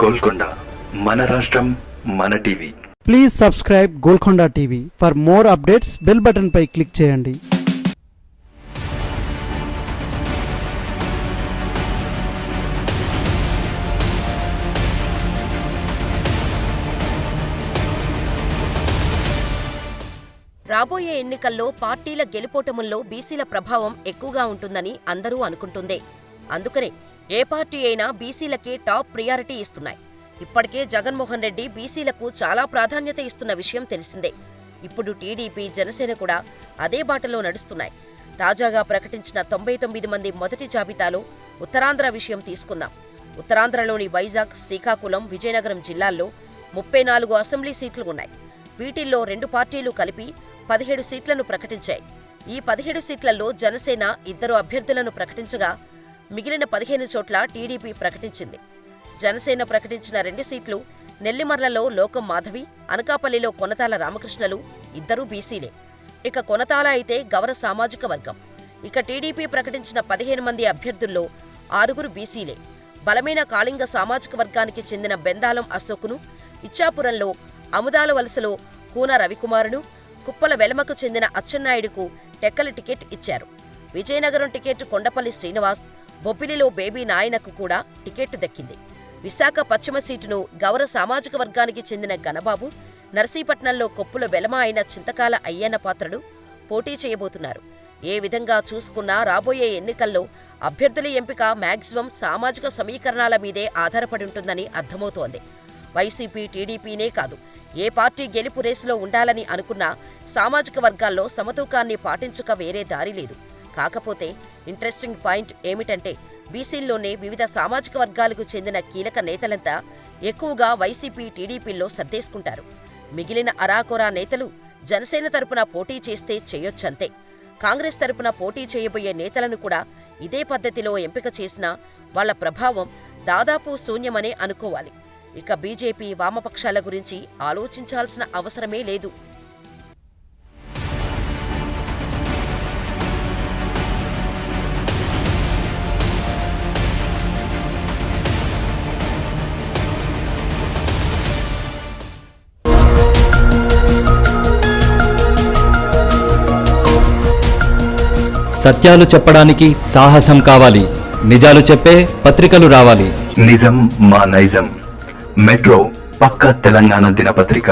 గోల్కొండ మన రాష్ట్రం మన TV. Please subscribe Golconda TV. For more updates bell button పై క్లిక్ చేయండి. రాబోయే ఎన్నికల్లో పార్టీల గెలుపోటముల్లో బీసీల ప్రభావం ఎక్కువగా ఉంటుందని అందరూ అనుకుంటుందే. అందుకనే ఏ పార్టీ అయినా బీసీలకే టాప్ ప్రియారిటీ ఇస్తున్నాయి. ఇప్పటికే జగన్మోహన్ రెడ్డి బీసీలకు చాలా ప్రాధాన్యత ఇస్తున్న విషయం తెలిసిందే. ఇప్పుడు టీడీపీ, జనసేన కూడా అదే బాటలో నడుస్తున్నాయి. తాజాగా ప్రకటించిన 99 మంది మొదటి జాబితాలో ఉత్తరాంధ్ర విషయం తీసుకుందాం. ఉత్తరాంధ్రలోని వైజాగ్, శ్రీకాకుళం, విజయనగరం జిల్లాల్లో 34 అసెంబ్లీ సీట్లు ఉన్నాయి. వీటిల్లో 2 పార్టీలు కలిపి 17 సీట్లను ప్రకటించాయి. ఈ 17 సీట్లలో జనసేన 2 అభ్యర్థులను ప్రకటించగా మిగిలిన 15 చోట్ల టీడీపీ ప్రకటించింది. జనసేన ప్రకటించిన 2 సీట్లు నెల్లిమర్లలో లోకం మాధవి, అనకాపల్లిలో కొనతాల రామకృష్ణలు, ఇద్దరూ బీసీలే. ఇక కొనతాల అయితే గౌర సామాజిక వర్గం. ఇక టీడీపీ ప్రకటించిన 15 మంది అభ్యర్థుల్లో 6 బీసీలే. బలమైన కాళింగ సామాజిక వర్గానికి చెందిన బెందాలం అశోకును, ఇచ్చాపురంలో అముదాల వలసలో కూన రవికుమారును, కుప్పల వెలమకు చెందిన అచ్చెన్నాయుడుకు టెక్కల టికెట్ ఇచ్చారు. విజయనగరం టికెట్ కొండపల్లి శ్రీనివాస్, బొబ్బిలిలో బేబీ నాయనకు కూడా టికెట్ దక్కింది. విశాఖ పశ్చిమ సీటును గౌర సామాజిక వర్గానికి చెందిన గణబాబు, నర్సీపట్నంలో కొప్పుల వెలమ అయిన చింతకాల అయ్యన్న పాత్రుడు పోటీ చేయబోతున్నారు. ఏ విధంగా చూసుకున్నా రాబోయే ఎన్నికల్లో అభ్యర్థుల ఎంపిక మ్యాక్సిమం సామాజిక సమీకరణాల మీదే ఆధారపడి ఉంటుందని అర్థమవుతోంది. వైసీపీ, టీడీపీనే కాదు, ఏ పార్టీ గెలుపు రేసులో ఉండాలని అనుకున్నా సామాజిక వర్గాల్లో సమతూకాన్ని పాటించక వేరే దారి లేదు. కాకపోతే ఇంట్రెస్టింగ్ పాయింట్ ఏమిటంటే బీసీల్లోనే వివిధ సామాజిక వర్గాలకు చెందిన కీలక నేతలంతా ఎక్కువగా వైసీపీ, టీడీపీల్లో సర్దేసుకుంటారు. మిగిలిన అరాకొరా నేతలు జనసేన తరపున పోటీ చేస్తే చేయొచ్చంతే. కాంగ్రెస్ తరపున పోటీ చేయబోయే నేతలను కూడా ఇదే పద్ధతిలో ఎంపిక చేసినా వాళ్ల ప్రభావం దాదాపు శూన్యమనే అనుకోవాలి. ఇక బీజేపీ, వామపక్షాల గురించి ఆలోచించాల్సిన అవసరమే లేదు. సత్యాలు చెప్పడానికి సాహసం కావాలి. నిజాలు చెప్పే పత్రికలు రావాలి. నిజం మా నైజం. మెట్రో పక్క తెలంగాణ దినపత్రిక.